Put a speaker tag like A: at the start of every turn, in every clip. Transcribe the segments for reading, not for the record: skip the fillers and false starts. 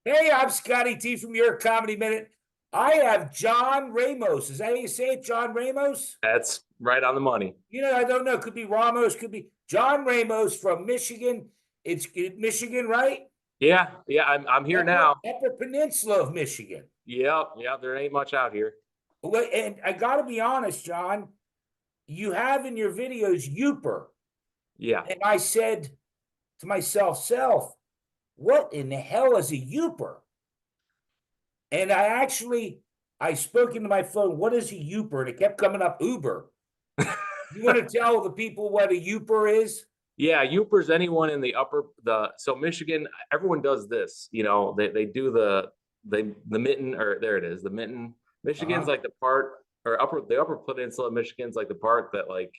A: Hey, I'm Scotty T from Your Comedy Minute. I have John Ramos. Is that how you say it? John Ramos?
B: That's right on the money.
A: I don't know. Could be Ramos, could be John Ramos from Michigan. It's Michigan, right?
B: Yeah, I'm here now.
A: Upper Peninsula of Michigan.
B: Yeah, there ain't much out here.
A: Well, and I got to be honest, John, you have in your videos Youper.
B: Yeah.
A: And I said to myself, what in the hell is a Youper? And I spoke into my phone, what is a Youper? And it kept coming up Uber. You want to tell the people what a Youper is?
B: Yeah, Yoopers, anyone in so Michigan, everyone does this. They do the mitten, or there it is, the mitten. Michigan's
A: Uh-huh.
B: like the part, or the upper peninsula of Michigan's like the part that like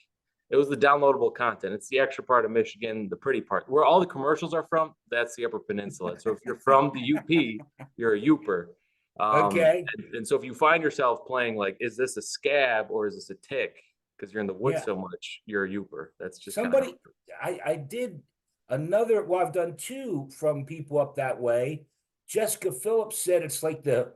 B: it was the downloadable content. It's the extra part of Michigan, the pretty part. Where all the commercials are from, that's the upper peninsula. So if you're from the UP, you're a Youper.
A: Okay.
B: And so if you find yourself playing like, is this a scab or is this a tick? Because you're in the woods
A: Yeah.
B: so much, you're a Youper. That's just kind of how.
A: Somebody, I did another, well, I've done two from people up that way. Jessica Phillips said it's like the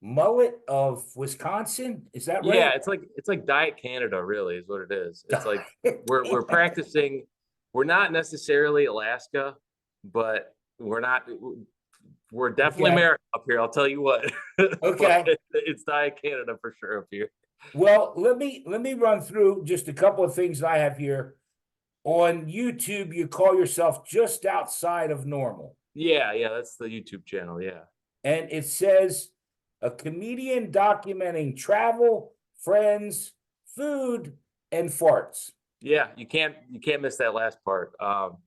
A: mullet of Wisconsin. Is that
B: Yeah,
A: right?
B: it's like Diet Canada, really, is what it is. It's like we're practicing. We're not necessarily Alaska, but we're definitely
A: Okay.
B: America up here. I'll tell you what. But
A: Okay.
B: it's Diet Canada for sure up here.
A: Well, let me run through just a couple of things I have here. On YouTube, you call yourself just outside of normal.
B: Yeah, that's the YouTube channel. Yeah.
A: And it says a comedian documenting travel, friends, food, and farts.
B: Yeah, you can't miss that last part.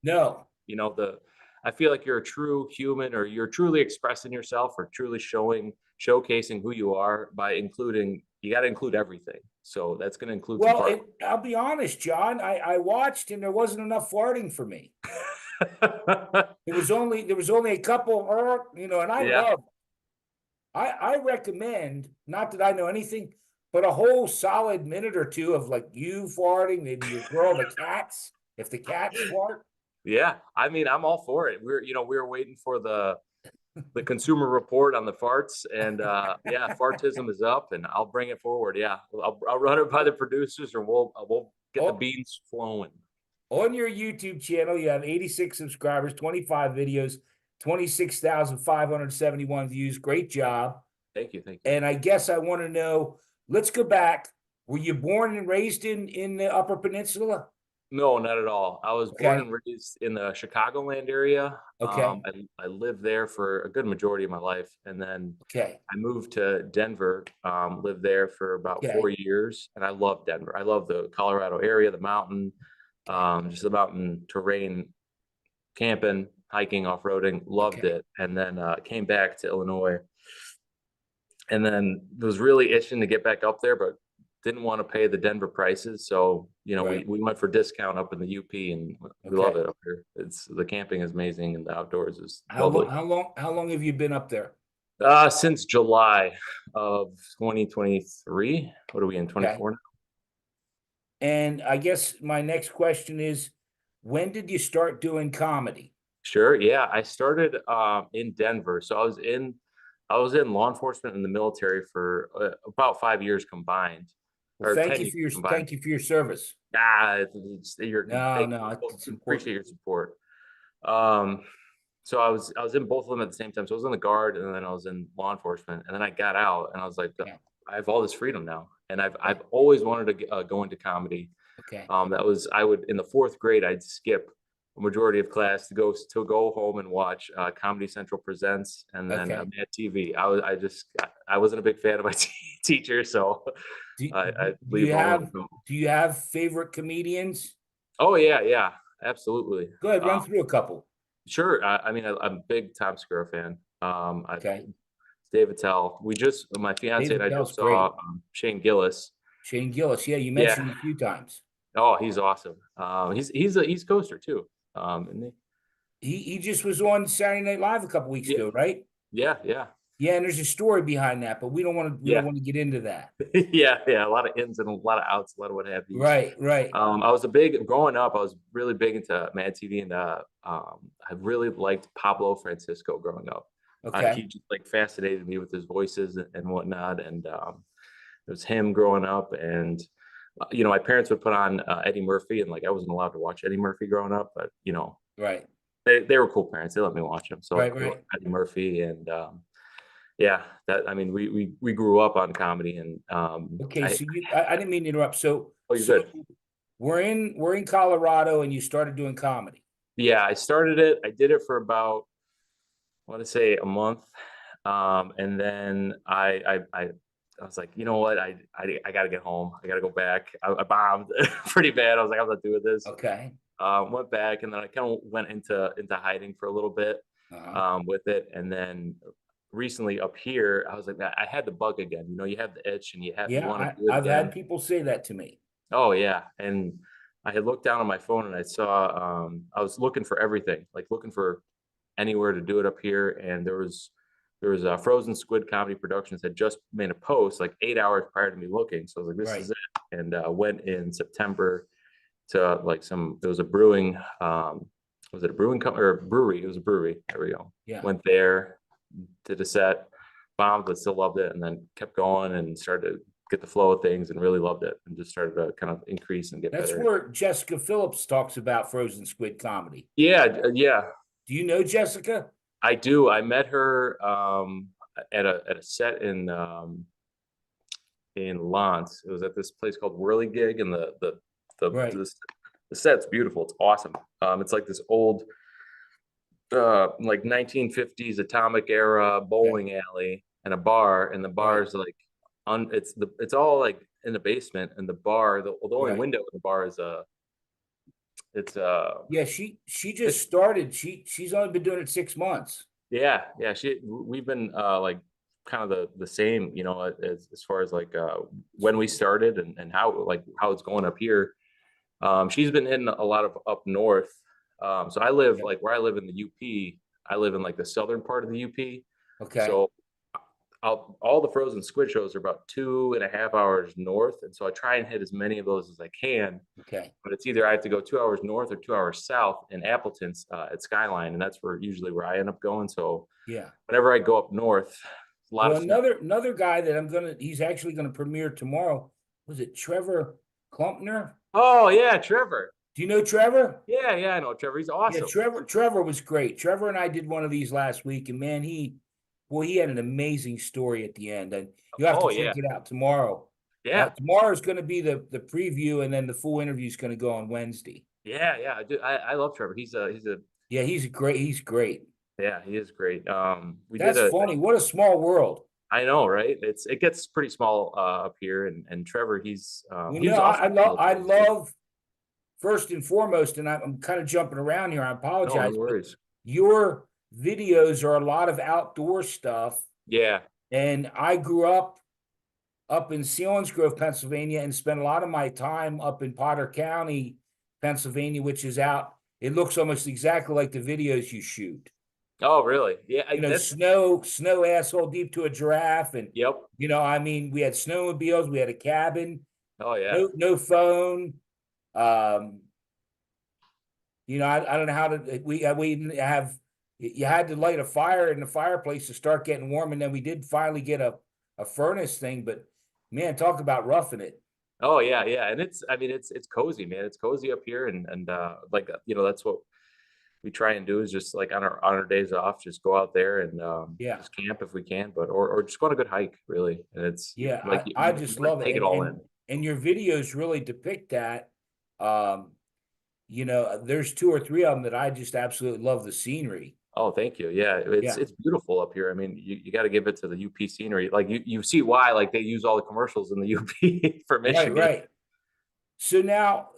A: No.
B: The I feel like you're a true human, or you're truly expressing yourself, or truly showcasing who you are by including, you got to include everything. So that's going to include some part.
A: I'll be honest, John. I watched and there wasn't enough farting for me. There was only a couple, and I
B: Yeah.
A: love. I recommend, not that I know anything, but a whole solid minute or two of like you farting, maybe your girl, the cats, if the cats fart.
B: Yeah, I mean, I'm all for it. We were waiting for the consumer report on the farts, and yeah, fartism is up, and I'll bring it forward. Yeah, I'll run it by the producers, and we'll get the
A: Oh,
B: beans flowing.
A: on your YouTube channel, you have 86 subscribers, 25 videos, 26,571 views. Great job.
B: Thank you.
A: And I guess I want to know, let's go back. Were you born and raised in the Upper Peninsula?
B: No, not at all. I was born
A: Okay.
B: and raised in the Chicagoland area.
A: Okay.
B: I lived there for a good majority of my life, and then
A: Okay.
B: I moved to Denver. Lived there for about
A: Okay.
B: 4 years, and I love Denver. I love the Colorado area, the mountain, just the mountain terrain, camping, hiking, off-roading. Loved
A: Okay.
B: it, and then came back to Illinois, and then was really itching to get back up there, but didn't want to pay the Denver prices. So, we,
A: Right.
B: we went for discount up in the UP, and we love
A: Okay.
B: it up here. The camping is amazing, and the outdoors is
A: How long?
B: lovely.
A: How long have you been up there?
B: Since July of 2023. What are we in,
A: Okay.
B: 24 now?
A: And I guess my next question is, when did you start doing comedy?
B: Sure. Yeah. I started in Denver. So I was in law enforcement and the military for about 5 years combined,
A: Well,
B: or 10 years combined.
A: thank you for your service.
B: Thank
A: No,
B: you.
A: it's
B: Appreciate
A: important.
B: your support. Um, so I was in both of them at the same time. So I was in the guard, and then I was in law enforcement, and then I got out, and I was like,
A: Yeah.
B: I have all this freedom now, and I've
A: Yeah.
B: I've always wanted to go into comedy.
A: Okay.
B: That was, I would, in the fourth grade, I'd skip a majority of class to go home and watch Comedy Central Presents, and then
A: Okay.
B: Mad TV. I wasn't a big fan of my teacher, so
A: Do,
B: I
A: do
B: leave
A: you
B: home
A: have
B: and go.
A: do you have favorite comedians?
B: Oh yeah, absolutely.
A: Go ahead,
B: Uh,
A: run through a couple.
B: sure. I mean, I'm a big Tom Segura fan.
A: Okay.
B: David Tell. My fiance and
A: David
B: I
A: Tell's
B: just saw
A: great.
B: Shane Gillis.
A: Shane Gillis. Yeah, you
B: Yeah.
A: mentioned him a few times.
B: Oh, he's awesome. He's a East Coaster too. And
A: He just was on Saturday Night Live a couple weeks
B: yeah,
A: ago, right?
B: yeah.
A: Yeah, and there's a story behind that, but we don't
B: Yeah.
A: want to get into that.
B: Yeah. A lot of ins and a lot of outs, a lot of what have yous.
A: Right, right.
B: Growing up, I was really big into Mad TV, and I really liked Pablo Francisco growing up.
A: Okay.
B: He just like fascinated me with his voices and whatnot. And it was him growing up. And, my parents would put on Eddie Murphy, and like I wasn't allowed to watch Eddie Murphy growing up, but,
A: Right.
B: they were cool parents. They let me watch him. So
A: Right.
B: I watched
A: Right.
B: Eddie Murphy. And yeah, I mean, we grew up on comedy. And
A: Okay. So I didn't mean to interrupt. So,
B: oh, you're
A: so
B: good.
A: we're in Colorado and you started doing comedy.
B: Yeah, I started it. I did it for about, I want to say, a month. And then I was like, you know what? I got to get home. I got to go back. I bombed pretty bad. I was like, I'm not doing this.
A: Okay.
B: Went back, and then I kind of went into hiding for a little bit
A: Uh-huh.
B: with it. And then recently up here, I was like, I had the bug again. You have the itch, and you
A: Yeah,
B: want to do it
A: I've had
B: again.
A: people say that to me.
B: Oh yeah, and I had looked down on my phone, and I saw I was looking for everything, like looking for anywhere to do it up here. And there was a Frozen Squid Comedy Productions had just made a post like 8 hours prior to me looking. So I was like, this
A: Right.
B: is it. And went in September to like there was a brewing, was it a brewing company or a brewery? It was a brewery. There we go.
A: Yeah.
B: Went there, did a set, bombed, but still loved it. And then kept going and started to get the flow of things and really loved it, and just started to kind of increase and get
A: That's
B: better.
A: where Jessica Phillips talks about Frozen Squid comedy.
B: Yeah, yeah,
A: Do you know Jessica?
B: I do. I met her at a set in Lance. It was at this place called Whirly Gig, and the
A: Right.
B: the, the set's beautiful. It's awesome. It's like this old like 1950s atomic era
A: Okay.
B: bowling alley and a bar, and the bar
A: Right.
B: is like it's all like in the basement, and the bar, the only
A: Right.
B: window in the bar is it's
A: Yeah, she just
B: it's
A: started. She's only been doing it 6 months.
B: yeah, we've been like kind of the same, as far as like when we started, and how it's going up here. She's been hitting a lot of up north. So I live
A: Yep.
B: like where I live in the UP. I live in like the southern part of the UP.
A: Okay.
B: So all the Frozen Squid shows are about 2.5 hours north, and so I try and hit as many of those as I can.
A: Okay.
B: But it's either I have to go 2 hours north or 2 hours south in Appleton's at Skyline, and that's where I end up going. So
A: Yeah.
B: whenever I go up north, a lot
A: Well,
B: of snow.
A: another guy that he's actually gonna premiere tomorrow. Was it Trevor Klumpner?
B: Oh yeah, Trevor.
A: Do you know Trevor?
B: Yeah, I know Trevor. He's
A: Yeah,
B: awesome.
A: Trevor was great. Trevor and I did one of these last week, and man, he had an amazing story at the end, and you have to
B: Oh
A: check
B: yeah,
A: it out tomorrow.
B: yeah,
A: Tomorrow is going to be the preview, and then the full interview is going to go on Wednesday.
B: yeah. I love Trevor. He's a
A: Yeah, he's great.
B: yeah, he is great. We did
A: That's
B: a
A: funny. What a small world.
B: I know, right? It gets pretty small up here, and Trevor, he's
A: Well,
B: he was
A: I,
B: also
A: I
B: in the
A: love I
B: military too.
A: love first and foremost, and I'm kind of jumping around here. I
B: No, no
A: apologize, but
B: worries.
A: your videos are a lot of outdoor stuff,
B: Yeah.
A: and I grew up in Selinsgrove, Pennsylvania, and spent a lot of my time up in Potter County, Pennsylvania, which is out. It looks almost exactly like the videos you shoot.
B: Oh, really? Yeah. That's
A: Snow asshole deep to a giraffe, and
B: yep.
A: I mean, we had snowmobiles, we had a cabin,
B: Oh, yeah.
A: no phone. Um, I don't know how to. We didn't have. You had to light a fire in the fireplace to start getting warm, and then we did finally get a furnace thing. But man, talk about roughing it.
B: Oh, yeah. And I mean, it's cozy, man. It's cozy up here, and like that's what we try and do, is just like on our days off, just go out there and
A: Yeah.
B: just camp if we can, but or just go on a good hike, really. And it's
A: Yeah,
B: like
A: I
B: you
A: just
B: want
A: love
B: to
A: it,
B: take it all in.
A: and your videos really depict that. Um, there's two or three of them that I just absolutely love the scenery.
B: Oh, thank you. Yeah, it's
A: Yeah,
B: it's beautiful up here. I mean, you got to give it to the UP scenery. Like you see why like they use all the commercials in the UP for
A: right,
B: Michigan.
A: right. So now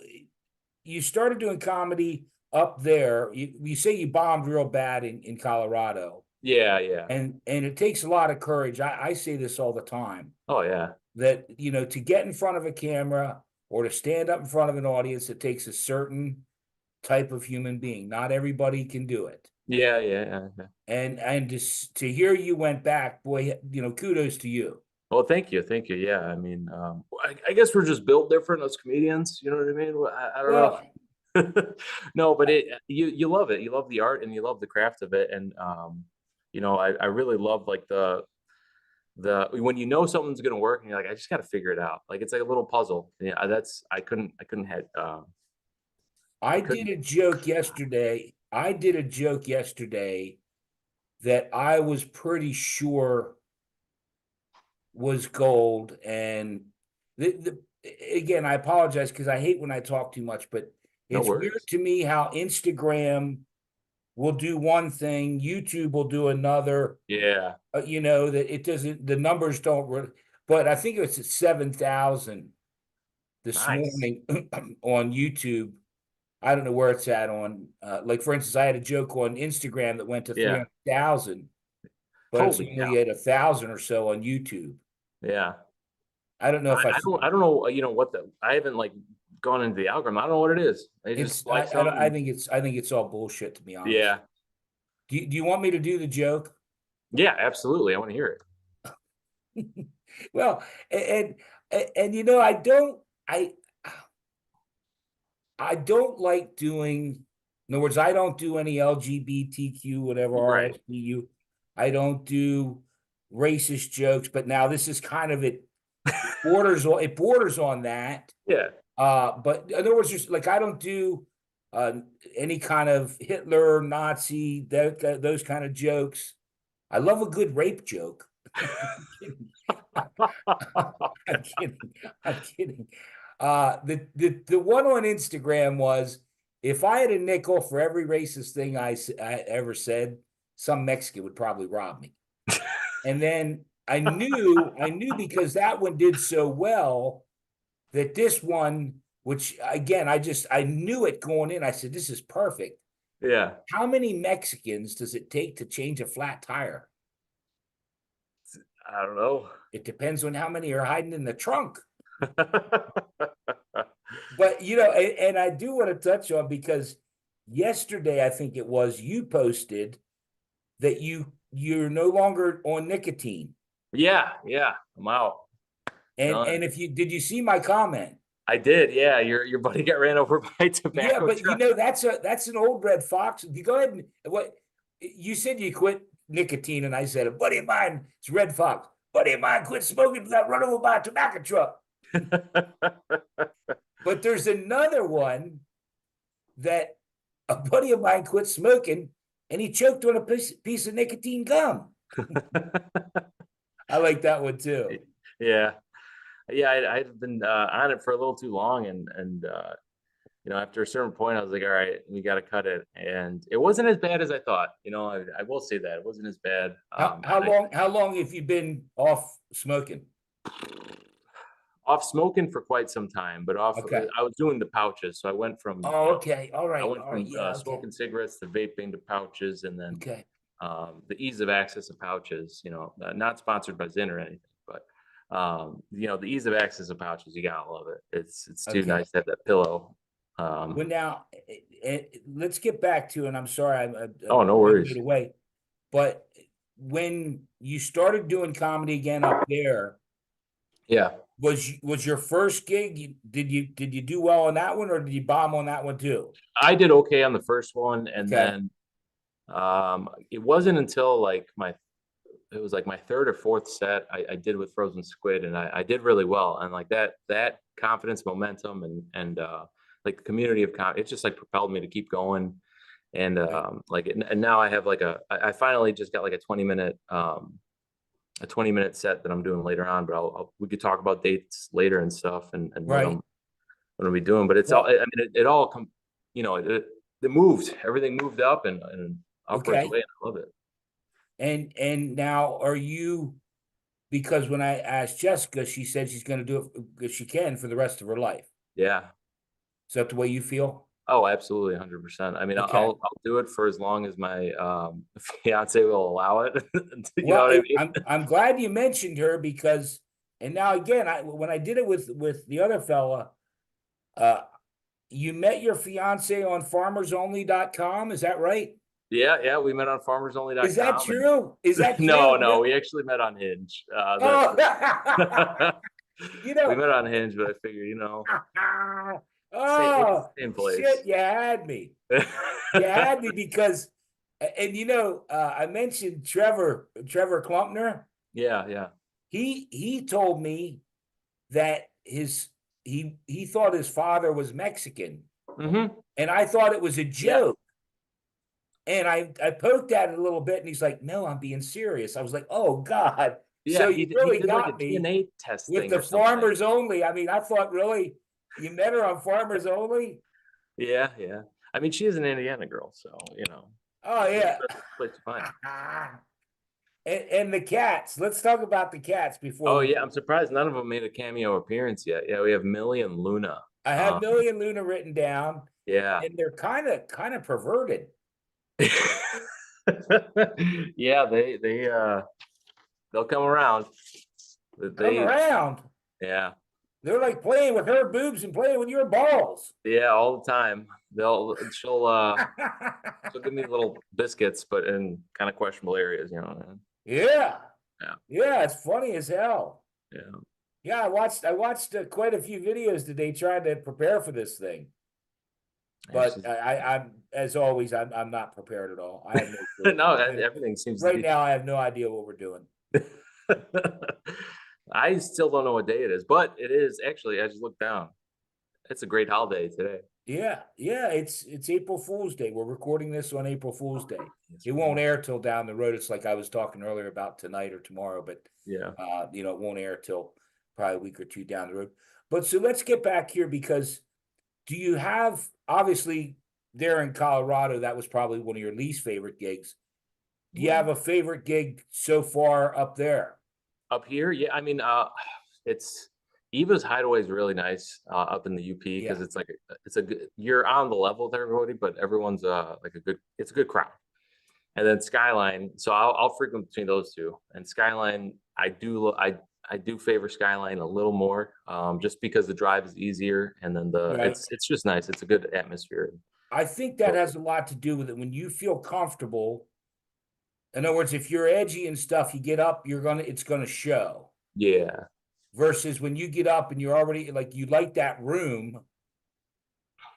A: you started doing comedy up there. You say you bombed real bad in Colorado,
B: Yeah.
A: and it takes a lot of courage. I say this all the time
B: Oh yeah.
A: that to get in front of a camera or to stand up in front of an audience, it takes a certain type of human being. Not everybody can do it.
B: Yeah.
A: And to hear you went back, boy, kudos to you.
B: Well, thank you. Yeah, I mean, I guess we're just built different as comedians. You know what I mean? I don't know.
A: Well,
B: No, but you love it. You love the art and you love the craft of it. And I really love like when you know something's gonna work and you're like, I just got to figure it out. Like it's like a little puzzle. Yeah, I couldn't have I
A: I did
B: couldn't.
A: a joke yesterday. I did a joke yesterday that I was pretty sure was gold. And again, I apologize because I hate when I talk too much, but
B: No
A: it's weird
B: worries.
A: to me how Instagram will do one thing, YouTube will do another.
B: Yeah.
A: That it doesn't, the numbers don't really, but I think it's at 7,000 this
B: Nice.
A: morning on YouTube. I don't know where it's at on, like for instance, I had a joke on Instagram that went to
B: Yeah.
A: 300,000, but it's
B: Holy cow.
A: only at 1,000 or so on YouTube.
B: Yeah.
A: I don't know if
B: I don't know, what I haven't like gone into the algorithm. I don't know what it is. They just
A: it's,
B: like
A: I
B: some
A: don't, I
B: and
A: think it's all bullshit, to be honest.
B: yeah.
A: Do you want me to do the joke?
B: Yeah, absolutely. I want to hear it.
A: Well, and I I don't like doing, in other words, I don't do any LGBTQ, whatever,
B: Right.
A: RSBU. I don't do racist jokes, but now this is kind of it borders on that.
B: Yeah.
A: But in other words, just like I don't do uh any kind of Hitler, Nazi, those kind of jokes. I love a good rape joke. I'm kidding. I'm kidding. I'm kidding. The one on Instagram was, if I had a nickel for every racist thing I ever said, some Mexican would probably rob me. And then I knew because that one did so well that this one, which again, I knew it going in. I said, this is perfect.
B: Yeah.
A: How many Mexicans does it take to change a flat tire?
B: I don't know.
A: It depends on how many are hiding in the trunk. But and I do want to touch on, because yesterday I think it was, you posted that you're no longer on nicotine.
B: Yeah, yeah. I'm out.
A: And
B: Done.
A: if you did, you see my comment?
B: I did. Yeah. Your buddy got ran over by a
A: Yeah,
B: tobacco
A: but
B: truck.
A: that's an old red fox. You go ahead and what you said, you quit nicotine, and I said, a buddy of mine, it's Red Fox. Buddy of mine quit smoking, got run over by a tobacco truck. But there's another one that a buddy of mine quit smoking and he choked on a piece of nicotine gum. I like that one too.
B: Yeah. Yeah. I'd been on it for a little too long, and after a certain point, I was like, all right, we got to cut it. And it wasn't as bad as I thought. I will say that it wasn't as bad.
A: How long have you been off smoking?
B: Off smoking for quite some time, but
A: Okay.
B: I was doing the pouches. So I went from,
A: Oh, okay. All
B: I
A: right.
B: went
A: All right.
B: from
A: Yeah. Okay.
B: smoking cigarettes to vaping to pouches, and then
A: Okay.
B: the ease of access of pouches, not sponsored by Zyn or anything, but the ease of access of pouches, you gotta love it. It's too
A: Okay.
B: nice to have that pillow.
A: Well, now let's get back to, and I'm sorry, I
B: Oh, no
A: jumped
B: worries.
A: it away, but when you started doing comedy again up there,
B: Yeah.
A: was your first gig? Did you do well on that one, or did you bomb on that one too?
B: I did okay on the first one, and
A: Okay.
B: then it wasn't until it was like my third or fourth set I did with Frozen Squid, and I did really well. And like that confidence, momentum, and like the community of it just like propelled me to keep going. And
A: Right.
B: and now I have I finally just got like a 20-minute set that I'm doing later on, but we could talk about dates later and stuff, and
A: Right.
B: what I'm be doing. But it's all, I
A: Well,
B: mean, it all it moved, everything moved up and upwards way,
A: okay.
B: and I love it.
A: And now are you, because when I asked Jessica, she said she's going to do it because she can for the rest of her life.
B: Yeah.
A: Is that the way you feel?
B: Oh, absolutely, 100%. I mean,
A: Okay.
B: I'll do it for as long as my fiance will allow it. You know
A: Well,
B: what I mean?
A: I'm glad you mentioned her, because, and now again, when I did it with the other fella, uh, you met your fiance on farmersonly.com. Is that right?
B: Yeah, yeah. We met on
A: Is that
B: farmersonly.com, and
A: true? Is that
B: no,
A: true?
B: no, we actually met on Hinge.
A: Oh, you
B: We
A: know,
B: met on Hinge, but I figured, same, it's
A: oh,
B: the same
A: shit,
B: place.
A: you had me. You had me, because And I mentioned Trevor Klumpner.
B: Yeah, yeah.
A: He told me that he thought his father was Mexican,
B: Hmm.
A: and I thought it was a
B: Yeah.
A: joke. And I poked at it a little bit, and he's like, "No, I'm being serious." I was like, "Oh God!" So
B: Yeah,
A: you
B: he
A: really
B: did like a
A: got me
B: DNA test
A: with
B: thing
A: the
B: or something.
A: Farmers Only. I mean, I thought really you met her on Farmers Only.
B: Yeah, yeah. I mean, she is an Indiana girl, so
A: Oh
B: that's
A: yeah.
B: the best place to find.
A: And the cats. Let's talk about the cats before
B: Oh
A: we.
B: yeah, I'm surprised none of them made a cameo appearance yet. Yeah, we have Millie and Luna.
A: I have Millie and Luna written down,
B: Yeah.
A: and they're kind of perverted.
B: Yeah, they'll come around.
A: Come
B: They
A: around.
B: Yeah.
A: They're like playing with her boobs and playing with your balls.
B: Yeah, all the time. She'll give me little biscuits, but in kind of questionable areas.
A: Yeah.
B: Yeah,
A: Yeah, it's funny as hell.
B: yeah.
A: Yeah, I watched quite a few videos today trying to prepare for this thing.
B: Yeah,
A: But I'm as always, I'm not prepared at all. I have no clue.
B: no, everything seems to
A: Right
B: be.
A: now, I have no idea what we're doing.
B: I still don't know what day it is, but it is actually. I just looked down. It's a great holiday today.
A: Yeah, yeah, it's April Fool's Day. We're recording this on April Fool's Day.
B: That's
A: It
B: right.
A: won't air till down the road. It's like I was talking earlier about tonight or tomorrow, but
B: Yeah.
A: it won't air till probably a week or two down the road. But so let's get back here because do you have obviously there in Colorado, that was probably one of your least favorite gigs. Do you have a favorite gig so far up there?
B: Up here, yeah. I mean, it's Eva's Hideaway is really nice up in the UP because
A: Yeah.
B: it's like it's a good. You're on the level with everybody, but everyone's like a good. It's a good crowd. And then Skyline. So I'll frequent between those two. And Skyline, I do favor Skyline a little more, just because the drive is easier, and then
A: Right.
B: it's just nice. It's a good atmosphere.
A: I think that has a lot to do with it. When you feel comfortable, in other words, if you're edgy and stuff, you get up, it's gonna show.
B: Yeah,
A: Versus when you get up and you're already like you like that room,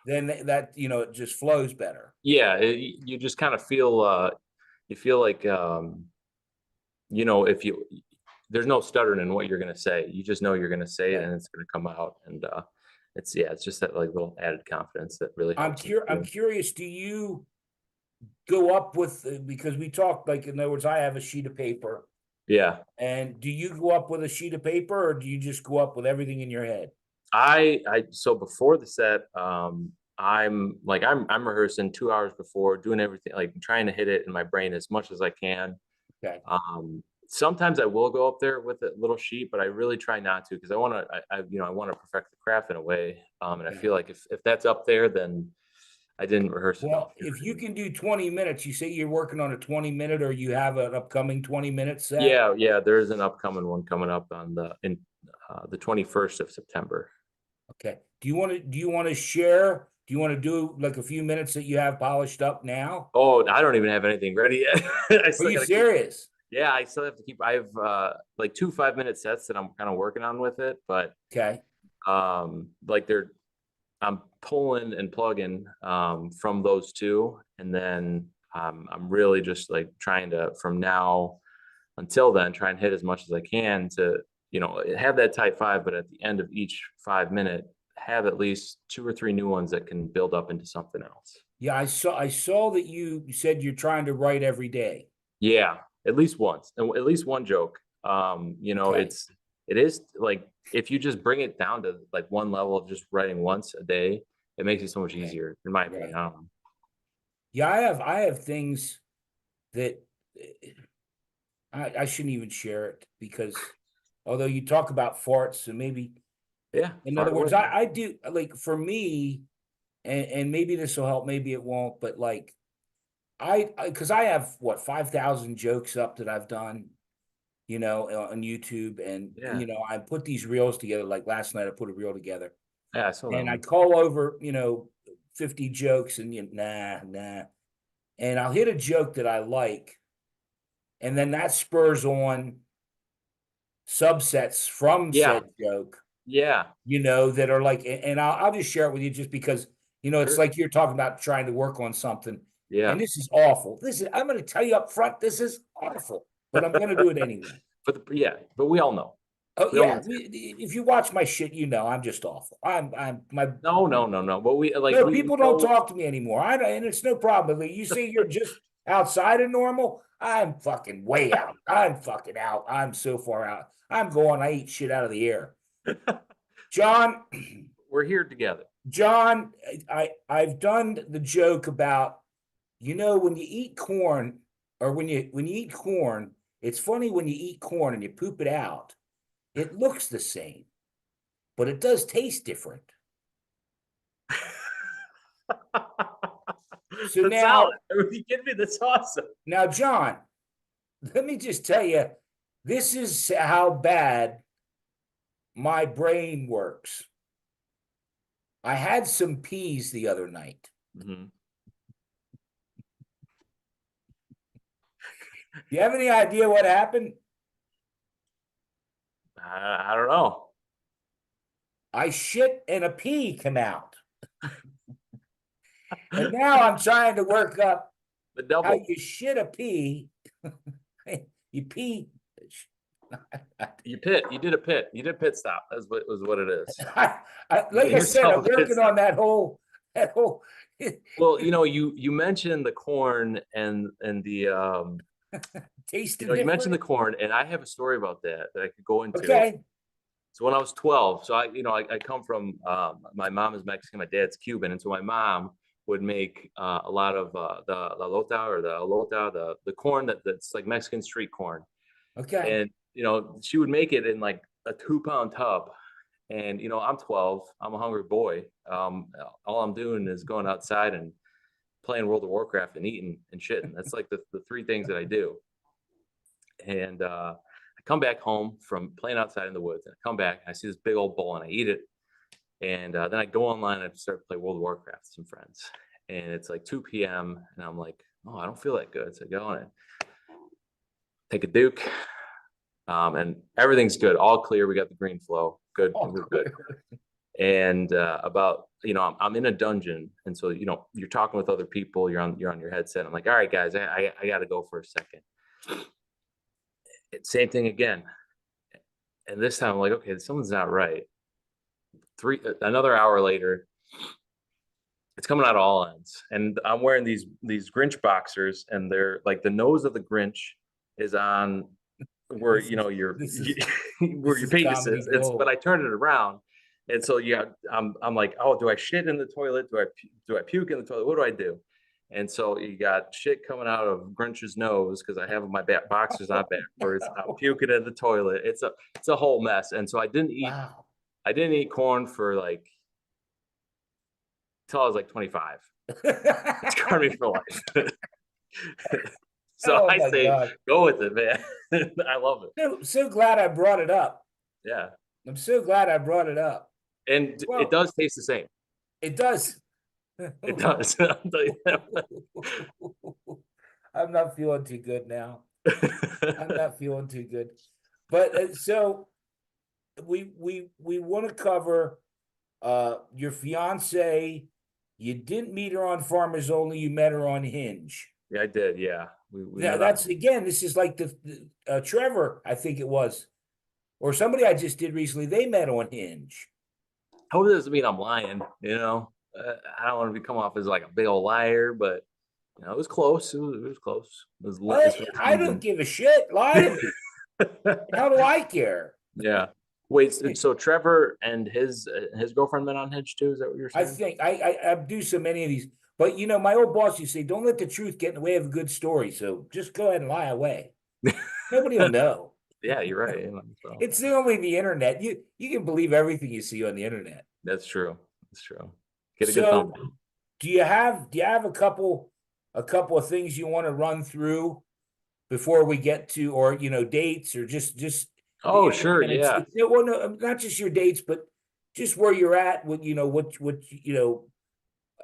A: then that it just flows better.
B: yeah. You just kind of feel you feel like if you there's no stuttering in what you're gonna say. You just know you're gonna say it
A: Right.
B: and it's gonna come out. And it's just that like little added confidence that really
A: I'm
B: helps.
A: I'm curious. Do you go up with because we talked like in other words, I have a sheet of paper,
B: Yeah.
A: and do you go up with a sheet of paper or do you just go up with everything in your head?
B: So before the set, I'm rehearsing 2 hours before, doing everything, like trying to hit it in my brain as much as I can.
A: Okay.
B: Sometimes I will go up there with a little sheet, but I really try not to because I want to, I want to perfect the craft in a way. And I
A: Yeah.
B: feel like if that's up there, then I didn't rehearse enough.
A: Well, if you can do 20 minutes, you say you're working on a 20-minute or you have an upcoming 20-minute set.
B: Yeah, yeah. There's an upcoming one coming up on the 21st of September.
A: Okay. Do you want to share? Do you want to do like a few minutes that you have polished up now?
B: Oh, I don't even have anything ready yet. I
A: Are
B: still
A: you
B: got to keep.
A: serious?
B: Yeah, I still have to keep. I have like 2 5-minute sets that I'm kind of working on with it, but
A: Okay.
B: like I'm pulling and plugging from those two, and then I'm really just like trying to from now until then try and hit as much as I can to have that tight five, but at the end of each 5 minute have at least 2 or 3 new ones that can build up into something else.
A: Yeah, I saw that you said you're trying to write every day.
B: Yeah, at least once, and at least one joke.
A: Okay.
B: It is like if you just bring it down to like one level of just writing once a day, it makes it so much
A: Okay.
B: easier, in my
A: Right.
B: opinion. I don't know.
A: Yeah, I have things that I shouldn't even share it because although you talk about farts, so maybe
B: Yeah,
A: in
B: far
A: other
B: away.
A: words, I do like for me, and maybe this will help, maybe it won't, but like because I have what 5,000 jokes up that I've done, on YouTube, and
B: Yeah,
A: I put these reels together. Like last night, I put a reel together,
B: yeah, I saw that
A: and I
B: one.
A: call over 50 jokes, and nah, and I'll hit a joke that I like, and then that spurs on subsets from
B: Yeah,
A: said joke,
B: yeah,
A: that are like, and I'll just share it with you just because, it's
B: sure.
A: like you're talking about trying to work on something.
B: Yeah.
A: And this is awful. I'm going to tell you up front, this is awful, but I'm going to do it anyway.
B: But we all know.
A: Oh
B: We all
A: yeah,
B: know.
A: if you watch my shit, you know I'm just awful.
B: No. But
A: no,
B: we
A: people don't
B: know.
A: talk to me anymore. And it's no problem. Like, you say you're just outside of normal. I'm fucking way out. I'm fucking out. I'm so far out. I'm going. I eat shit out of the air. John,
B: We're here together.
A: John, I've done the joke about, when you eat corn, or when you eat corn, it's funny when you eat corn and you poop it out. It looks the same, but it does taste different. So
B: The
A: now,
B: salad. You kidding me? That's awesome.
A: now, John, let me just tell you, this is how bad my brain works. I had some peas the other night.
B: Mhm.
A: Do you have any idea what happened?
B: I don't know.
A: I shit and a pea come out. And now I'm trying to work up
B: The
A: how
B: double.
A: you shit a pea. You pee.
B: You pit. You did a pit. You did a pit stop. That's what it is.
A: Like I said, I'm
B: Yourself a pit
A: working
B: stop.
A: on that whole.
B: Well, you mentioned the corn and the
A: Tasting
B: you mentioned the
A: different.
B: corn, and I have a story about that I could go into.
A: Okay.
B: So when I was 12, so I come from my mom is Mexican, my dad's Cuban, and so my mom would make a lot of the lota or the elota, the corn that's like Mexican street corn,
A: Okay.
B: and she would make it in like a 2-pound tub, and I'm 12, I'm a hungry boy. All I'm doing is going outside and playing World of Warcraft and eating and shitting. That's like the three things that I do. And I come back home from playing outside in the woods, and I come back and I see this big old bowl and I eat it. And then I go online and I start to play World of Warcraft with some friends. And it's like 2 p.m. and I'm like, oh, I don't feel that good. So I go and take a Duke. And everything's good, all clear. We got the green flow. Good, we're good. And about I'm in a dungeon, and so you're talking with other people. You're on your headset. I'm like, all right, guys, I got to go for a second. Same thing again, and this time I'm like, okay, something's not right. Another hour later, it's coming out all ends, and I'm wearing these Grinch boxers, and they're like the nose of the Grinch is on where your
A: This is
B: where your penis is. But I turned it around, and so I'm like, oh, do I shit in the toilet? Do I puke in the toilet? What do I do? And so you got shit coming out of Grinch's nose because I have my boxers on backwards. I'm puking in the toilet. It's a whole mess. And so I didn't eat corn for like till I was like 25. It's scarred me for life. So I say, God, go with it, man. I love it.
A: So glad I brought it up.
B: Yeah.
A: I'm so glad I brought it up.
B: And it does taste the same.
A: It does.
B: It does.
A: I'm not feeling too good now. I'm not feeling too good. But so we want to cover your fiance. You didn't meet her on Farmers Only. You met her on Hinge.
B: Yeah, I did. Yeah.
A: Now that's again. This is like the Trevor, I think it was, or somebody I just did recently. They met on Hinge.
B: I hope it doesn't mean I'm lying. I don't want to come off as like a big old liar, but it was close. It was close.
A: I don't give a shit. Lie to me. How do I care?
B: Yeah. Wait. So Trevor and his girlfriend met on Hinge too. Is that what you're saying?
A: I think I do so many of these, but my old boss used to say, "Don't let the truth get in the way of a good story." So just go ahead and lie away. Nobody will know.
B: Yeah, you're right.
A: It's only the internet. You can believe everything you see on the internet.
B: That's true. That's true. Get a good thumb.
A: Do you have a couple of things you want to run through before we get to, or dates, or just
B: oh, sure, yeah.
A: Well, no, not just your dates, but just where you're at. What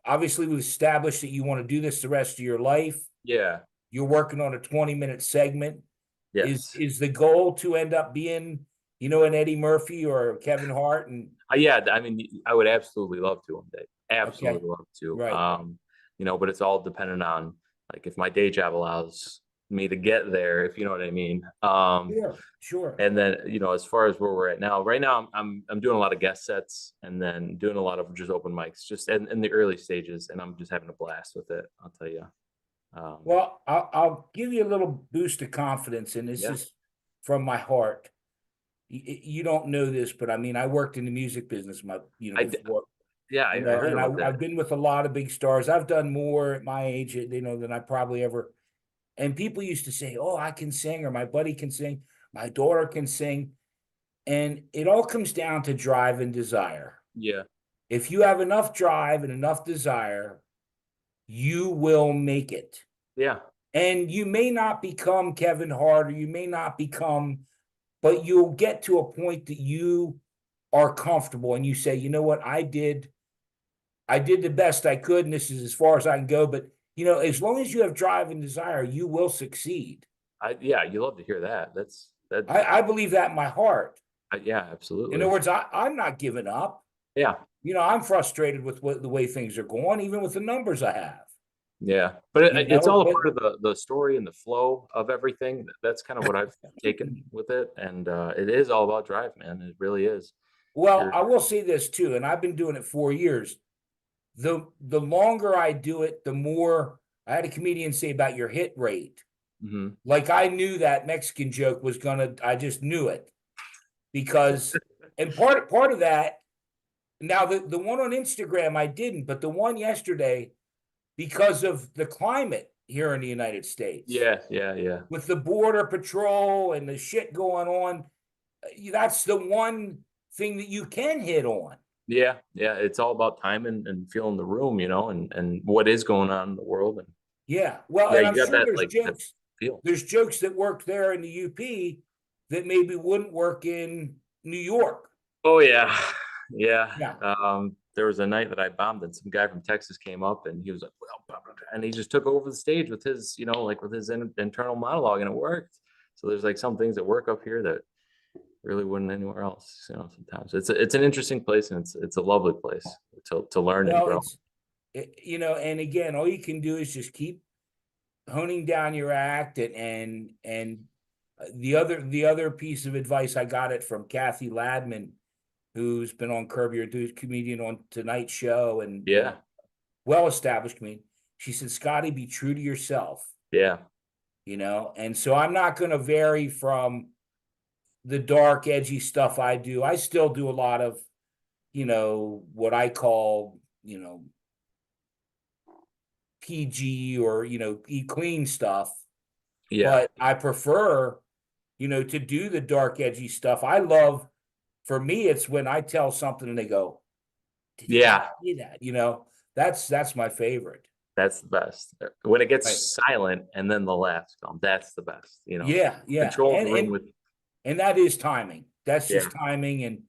A: obviously we've established that you want to do this the rest of your life.
B: Yeah.
A: You're working on a 20-minute segment.
B: Yes.
A: Is the goal to end up being, an Eddie Murphy or Kevin Hart? And
B: yeah, I mean, I would absolutely love to one day. Absolutely love to.
A: Right.
B: but it's all dependent on like if my day job allows me to get there, if you know what I mean.
A: Sure, sure.
B: And then, as far as where we're at now, right now I'm doing a lot of guest sets and then doing a lot of just open mics, just in the early stages, and I'm just having a blast with it. I'll tell you.
A: Well, I'll give you a little boost of confidence, and this
B: Yeah,
A: is from my heart. You don't know this, but I mean, I worked in the music business,
B: I
A: before,
B: yeah, I heard
A: and
B: about that.
A: I've been with a lot of big stars. I've done more at my age, than I probably ever. And people used to say, "Oh, I can sing," or "My buddy can sing," "My daughter can sing," and it all comes down to drive and desire.
B: Yeah,
A: If you have enough drive and enough desire, you will make it.
B: yeah,
A: And you may not become Kevin Hart, or you may not become, but you'll get to a point that you are comfortable and you say, you know what, I did the best I could, and this is as far as I can go. But as long as you have drive and desire, you will succeed.
B: yeah. You love to hear that. That's that.
A: I believe that in my heart.
B: Yeah,
A: In other
B: absolutely.
A: words, I'm not giving up.
B: Yeah,
A: I'm frustrated with the way things are going, even with the numbers I have.
B: yeah. But it's all a
A: But
B: part of the story and the flow of everything. That's kind of what I've taken with it, and it is all about drive, man. It really is.
A: well,
B: You're,
A: I will say this too, and I've been doing it 4 years. The longer I do it, the more. I had a comedian say about your hit rate.
B: mhm.
A: Like, I knew that Mexican joke was gonna. I just knew it because, and part of that. Now the one on Instagram I didn't, but the one yesterday, because of the climate here in the United States,
B: Yeah, yeah, yeah.
A: with the border patrol and the shit going on, that's the one thing that you can hit on.
B: Yeah, yeah, it's all about time and feeling the room, and what is going on in the world, and
A: Yeah. Well,
B: yeah,
A: and
B: you
A: I'm
B: got
A: sure
B: that
A: there's
B: like that
A: jokes.
B: feel.
A: There's jokes that work there in the UP that maybe wouldn't work in New York.
B: Oh yeah, yeah.
A: Yeah.
B: There was a night that I bombed, and some guy from Texas came up, and he was like, "Well," blah, blah, blah," and he just took over the stage with his, like with his internal monologue, and it worked. So there's like some things that work up here that really wouldn't anywhere else. Sometimes it's an interesting place, and it's a lovely place to learn and
A: Well,
B: grow.
A: and again, all you can do is just keep honing down your act, and the other piece of advice, I got it from Kathy Ladman, who's been on Curb Your Enthusiasm, comedian on Tonight Show, and
B: Yeah,
A: well-established comedian. She said, Scotty, be true to yourself.
B: yeah,
A: And so I'm not going to vary from the dark, edgy stuff I do. I still do a lot of, what I call, PG, or, eat clean stuff.
B: yeah,
A: But I prefer, to do the dark, edgy stuff. I love, for me, it's when I tell something and they go, did he just
B: yeah.
A: say that? That's my favorite.
B: That's the best. When it
A: Right.
B: gets silent and then the laughs come, that's the best.
A: Yeah, yeah.
B: Control the
A: And
B: room
A: and
B: with,
A: and that is timing. That's
B: yeah,
A: just timing, and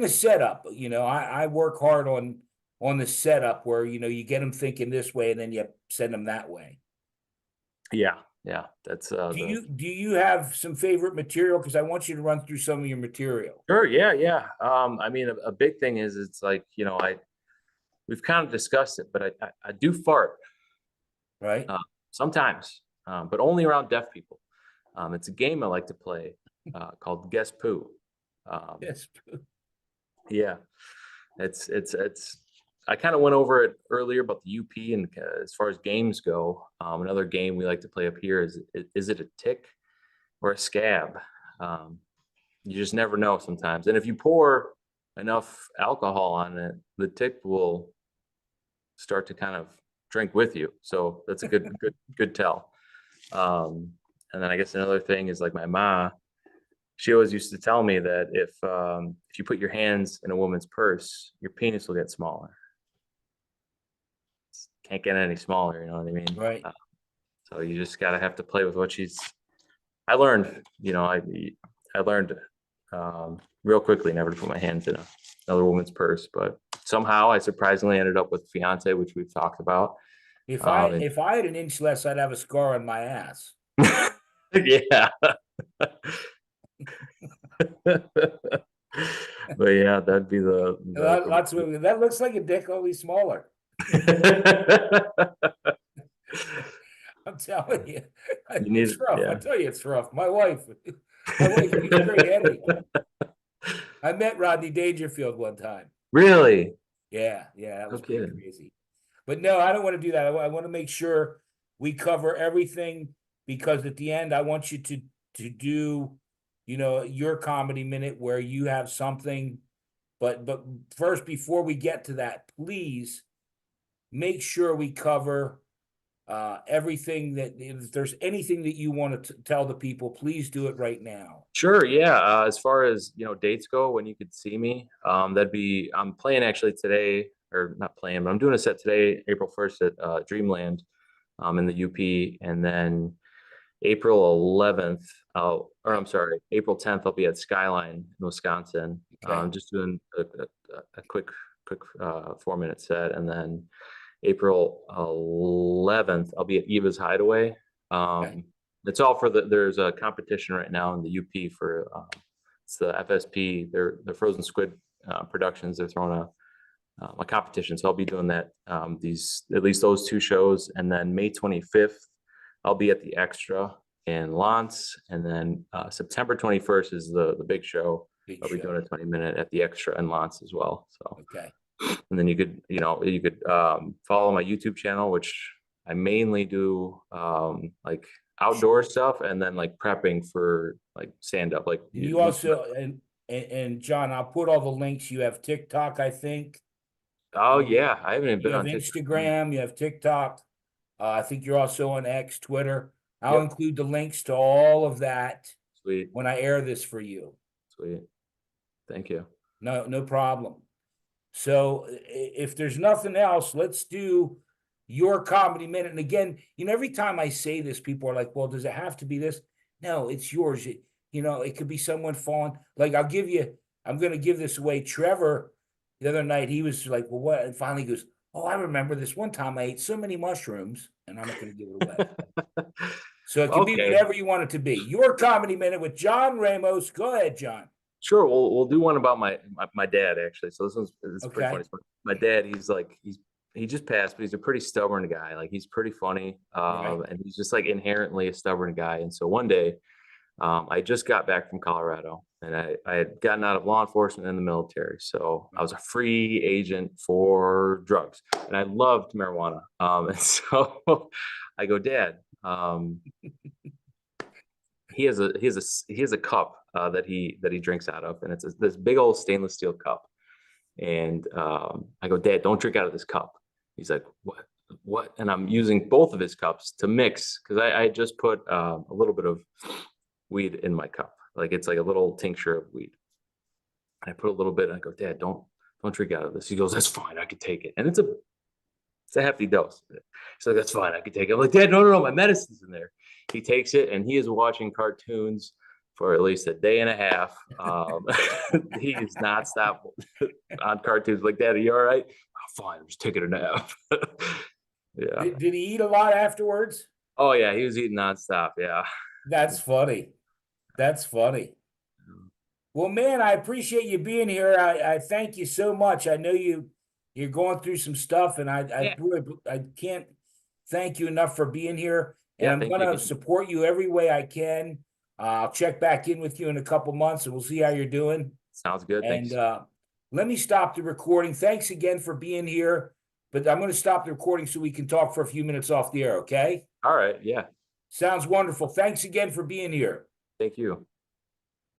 A: the setup. I work hard on the setup where you get them thinking this way and then you send them that way.
B: yeah, yeah. That's
A: Do you have some favorite material? Because I want you to run through some of your material,
B: sure, yeah, yeah. I mean, a big thing is it's like, we've kind of discussed it, but I do fart
A: right?
B: uh, sometimes, but only around deaf people. It's a game I like to play called Guess Poo. Um,
A: Yes.
B: yeah, it's. I kind of went over it earlier about the UP, and as far as games go, another game we like to play up here is it a tick or a scab? Um, you just never know sometimes, and if you pour enough alcohol on it, the tick will start to kind of drink with you. So that's a good tell. And then I guess another thing is like my ma, she always used to tell me that if you put your hands in a woman's purse, your penis will get smaller. Can't get any smaller, you know what I mean?
A: Right.
B: So you just gotta have to play with what she's. I learned, I learned real quickly never to put my hands in another woman's purse, but somehow I surprisingly ended up with fiance, which we've talked about.
A: If I
B: Um,
A: if I had an inch less, I'd have a scar on my ass.
B: yeah. But yeah, that'd be the
A: Lots of women, that looks like a dick, only smaller. I'm telling you,
B: You need
A: it's
B: it,
A: rough. I
B: yeah.
A: tell you, it's rough. My wife gives me a great headache. I met Rodney Dangerfield one time.
B: Really?
A: Yeah, that
B: No
A: was pretty
B: kidding.
A: crazy. But no, I don't want to do that. I want to make sure we cover everything because at the end, I want you to do, your comedy minute where you have something. But first, before we get to that, please make sure we cover everything that if there's anything that you want to tell the people, please do it right now.
B: Sure, yeah. As far as dates go, when you could see me, I'm playing actually today, or not playing, but I'm doing a set today, April 1st at Dreamland, in the UP, and then April 11th, I'm sorry, April 10th, I'll be at Skyline in Wisconsin.
A: Okay.
B: Just doing a quick 4-minute set, and then April 11th, I'll be at Eva's Hideaway.
A: Okay.
B: It's all there's a competition right now in the UP for it's the FSP, the Frozen Squid Productions. They're throwing a competition, so I'll be doing that. At least those 2 shows, and then May 25th, I'll be at the Extra in Lance, and then September 21st is the big show. I'll be doing a 20-minute at the Extra in Lance as well. So
A: Okay.
B: and then you could follow my YouTube channel, which I mainly do like outdoor stuff, and then like prepping for like stand up. Like
A: You also and John, I'll put all the links. You have TikTok, I think.
B: oh yeah, I haven't even
A: You
B: been
A: have
B: on TikTok.
A: Instagram, you have TikTok. I think you're also on X, Twitter. I'll
B: Yep.
A: include the links to all of that
B: Sweet.
A: when I air this for you.
B: Sweet. Thank you.
A: No problem. So if there's nothing else, let's do your comedy minute. And again, every time I say this, people are like, well, does it have to be this? No, it's yours. It could be someone falling. Like I'm going to give this away. Trevor, the other night, he was like, well, what? And finally goes, oh, I remember this one time I ate so many mushrooms, and I'm not going to give it away. So it can be
B: Okay.
A: whatever you want it to be. Your comedy minute with John Ramos. Go ahead, John.
B: Sure. We'll do one about my dad actually. So this is pretty
A: Okay.
B: funny. My dad, he just passed, but he's a pretty stubborn guy. Like he's pretty funny,
A: Right.
B: and he's just like inherently a stubborn guy. And so one day, I just got back from Colorado, and I had gotten out of law enforcement and the military. So I was a free agent for drugs, and I loved marijuana. And so I go, Dad, he has a cup that he drinks out of, and it's this big old stainless steel cup. And I go, Dad, don't drink out of this cup. He's like, what? And I'm using both of his cups to mix, because I just put a little bit of weed in my cup. Like it's like a little tincture of weed. I put a little bit, and I go, Dad, don't drink out of this. He goes, that's fine, I can take it. And it's a hefty dose. So that's fine, I can take it. I'm like, Dad, no, my medicine's in there. He takes it, and he is watching cartoons for at least a day and a half. He is nonstop on cartoons. Like, Dad, are you all right? Oh, fine, I'm just taking a nap. Yeah.
A: Did he eat a lot afterwards?
B: Oh yeah, he was eating nonstop. Yeah.
A: That's funny. That's funny. Well, man, I appreciate you being here. I thank you so much. I know you're going through some stuff, and I really I can't thank you enough for being here. And
B: Yeah,
A: I'm
B: thank
A: gonna
B: you.
A: support you every way I can. I'll check back in with you in a couple months, and we'll see how you're doing.
B: Sounds good.
A: And
B: Thanks.
A: let me stop the recording. Thanks again for being here. But I'm going to stop the recording so we can talk for a few minutes off the air. Okay.
B: All right. Yeah.
A: Sounds wonderful. Thanks again for being here.
B: Thank you.